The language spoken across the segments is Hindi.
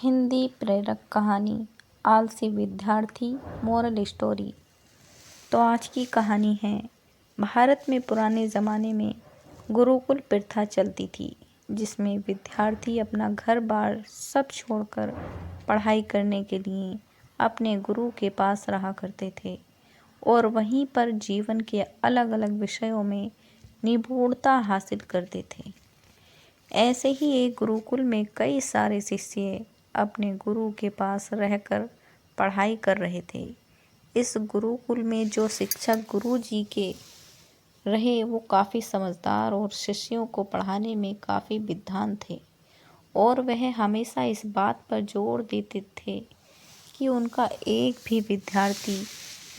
हिंदी प्रेरक कहानी आलसी विद्यार्थी मोरल स्टोरी। तो आज की कहानी है, भारत में पुराने ज़माने में गुरुकुल प्रथा चलती थी, जिसमें विद्यार्थी अपना घर बार सब छोड़कर पढ़ाई करने के लिए अपने गुरु के पास रहा करते थे और वहीं पर जीवन के अलग अलग विषयों में निपुणता हासिल करते थे। ऐसे ही एक गुरुकुल में कई सारे शिष्य अपने गुरु के पास रहकर पढ़ाई कर रहे थे। इस गुरुकुल में जो शिक्षक गुरु जी के रहे वो काफ़ी समझदार और शिष्यों को पढ़ाने में काफ़ी विद्वान थे और वह हमेशा इस बात पर जोर देते थे कि उनका एक भी विद्यार्थी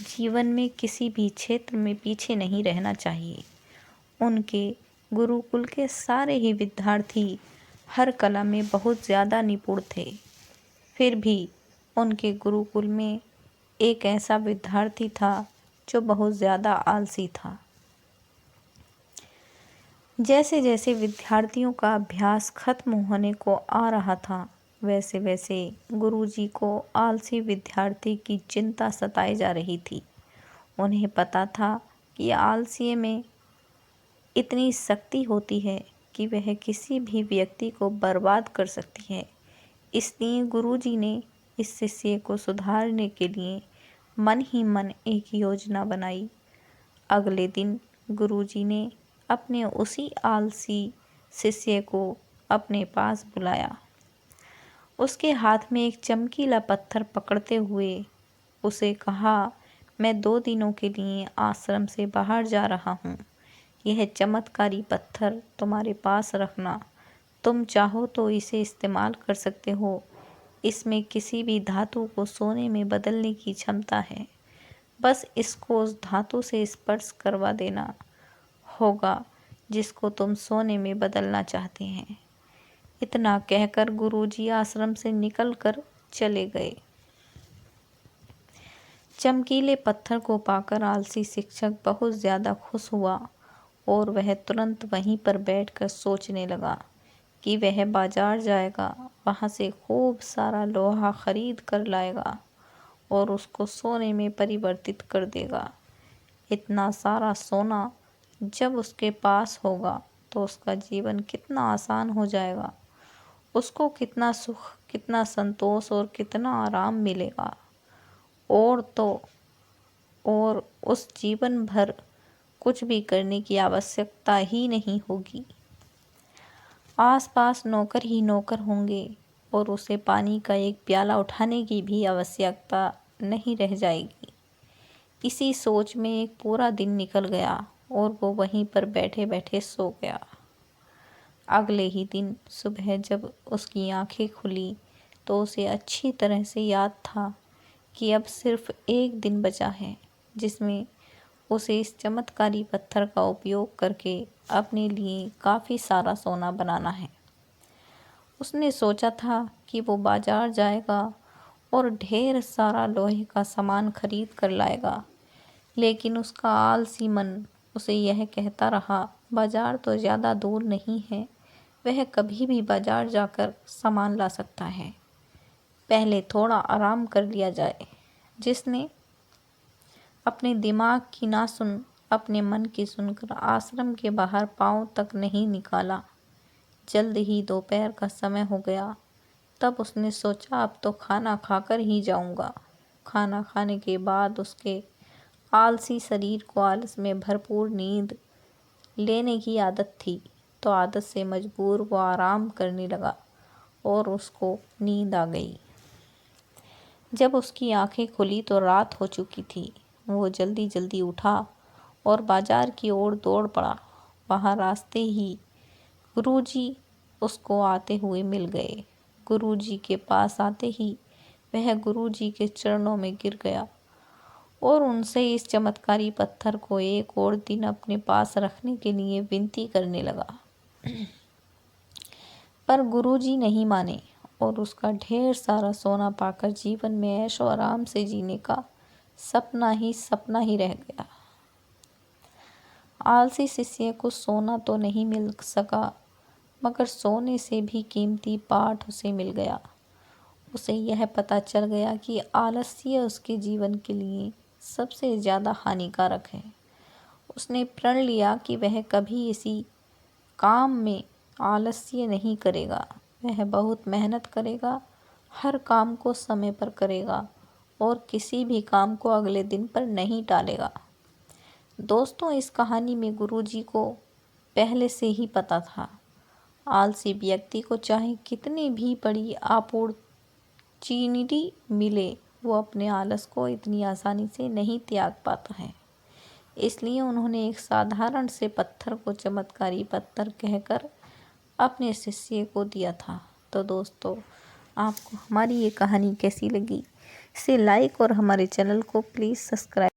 जीवन में किसी भी क्षेत्र में पीछे नहीं रहना चाहिए। उनके गुरुकुल के सारे ही विद्यार्थी हर कला में बहुत ज़्यादा निपुण थे। फिर भी उनके गुरुकुल में एक ऐसा विद्यार्थी था जो बहुत ज़्यादा आलसी था। जैसे जैसे विद्यार्थियों का अभ्यास खत्म होने को आ रहा था, वैसे वैसे गुरुजी को आलसी विद्यार्थी की चिंता सताई जा रही थी। उन्हें पता था कि आलसी में इतनी शक्ति होती है कि वह किसी भी व्यक्ति को बर्बाद कर सकती है। इसलिए गुरुजी ने इस शिष्य को सुधारने के लिए मन ही मन एक योजना बनाई। अगले दिन गुरुजी ने अपने उसी आलसी शिष्य को अपने पास बुलाया। उसके हाथ में एक चमकीला पत्थर पकड़ते हुए उसे कहा, मैं 2 दिनों के लिए आश्रम से बाहर जा रहा हूँ। यह चमत्कारी पत्थर तुम्हारे पास रखना। तुम चाहो तो इसे इस्तेमाल कर सकते हो। इसमें किसी भी धातु को सोने में बदलने की क्षमता है। बस इसको उस धातु से स्पर्श करवा देना होगा जिसको तुम सोने में बदलना चाहते हैं। इतना कहकर गुरुजी आश्रम से निकलकर चले गए। चमकीले पत्थर को पाकर आलसी शिक्षक बहुत ज़्यादा खुश हुआ और वह तुरंत वहीं पर बैठकर सोचने लगा कि वह बाजार जाएगा, वहाँ से खूब सारा लोहा खरीद कर लाएगा और उसको सोने में परिवर्तित कर देगा। इतना सारा सोना जब उसके पास होगा तो उसका जीवन कितना आसान हो जाएगा। उसको कितना सुख, कितना संतोष और कितना आराम मिलेगा। और उस जीवन भर कुछ भी करने की आवश्यकता ही नहीं होगी। आसपास नौकर ही नौकर होंगे और उसे पानी का एक प्याला उठाने की भी आवश्यकता नहीं रह जाएगी। इसी सोच में एक पूरा दिन निकल गया और वो वहीं पर बैठे बैठे सो गया। अगले ही दिन सुबह जब उसकी आंखें खुली तो उसे अच्छी तरह से याद था कि अब सिर्फ एक दिन बचा है जिसमें उसे इस चमत्कारी पत्थर का उपयोग करके अपने लिए काफ़ी सारा सोना बनाना है। उसने सोचा था कि वो बाजार जाएगा और ढेर सारा लोहे का सामान खरीद कर लाएगा, लेकिन उसका आलसी मन उसे यह कहता रहा, बाजार तो ज़्यादा दूर नहीं है, वह कभी भी बाजार जाकर सामान ला सकता है। पहले थोड़ा आराम कर लिया जाए। जिसने अपने दिमाग की ना सुन, अपने मन की सुनकर आश्रम के बाहर पाँव तक नहीं निकाला। जल्द ही दोपहर का समय हो गया। तब उसने सोचा अब तो खाना खाकर ही जाऊंगा। खाना खाने के बाद उसके आलसी शरीर को आलस में भरपूर नींद लेने की आदत थी, तो आदत से मजबूर वो आराम करने लगा और उसको नींद आ गई। जब उसकी आंखें खुली तो रात हो चुकी थी। वो जल्दी जल्दी उठा और बाजार की ओर दौड़ पड़ा। वहाँ रास्ते ही गुरुजी उसको आते हुए मिल गए। गुरुजी के पास आते ही वह गुरुजी के चरणों में गिर गया और उनसे इस चमत्कारी पत्थर को एक और दिन अपने पास रखने के लिए विनती करने लगा। पर गुरुजी नहीं माने और उसका ढेर सारा सोना पाकर जीवन में ऐशो आराम से जीने का सपना ही रह गया। आलसी शिष्य को सोना तो नहीं मिल सका, मगर सोने से भी कीमती पाठ उसे मिल गया उसे यह पता चल गया कि आलस्य उसके जीवन के लिए सबसे ज़्यादा हानिकारक है। उसने प्रण लिया कि वह कभी इसी काम में आलस्य नहीं करेगा। वह बहुत मेहनत करेगा, हर काम को समय पर करेगा और किसी भी काम को अगले दिन पर नहीं टालेगा। दोस्तों, इस कहानी में गुरुजी को पहले से ही पता था, आलसी व्यक्ति को चाहे कितनी भी बड़ी अपॉर्चुनिटी मिले, वो अपने आलस को इतनी आसानी से नहीं त्याग पाता है। इसलिए उन्होंने एक साधारण से पत्थर को चमत्कारी पत्थर कहकर अपने शिष्य को दिया था। तो दोस्तों, आपको हमारी ये कहानी कैसी लगी, इसे लाइक और हमारे चैनल को प्लीज़ सब्सक्राइब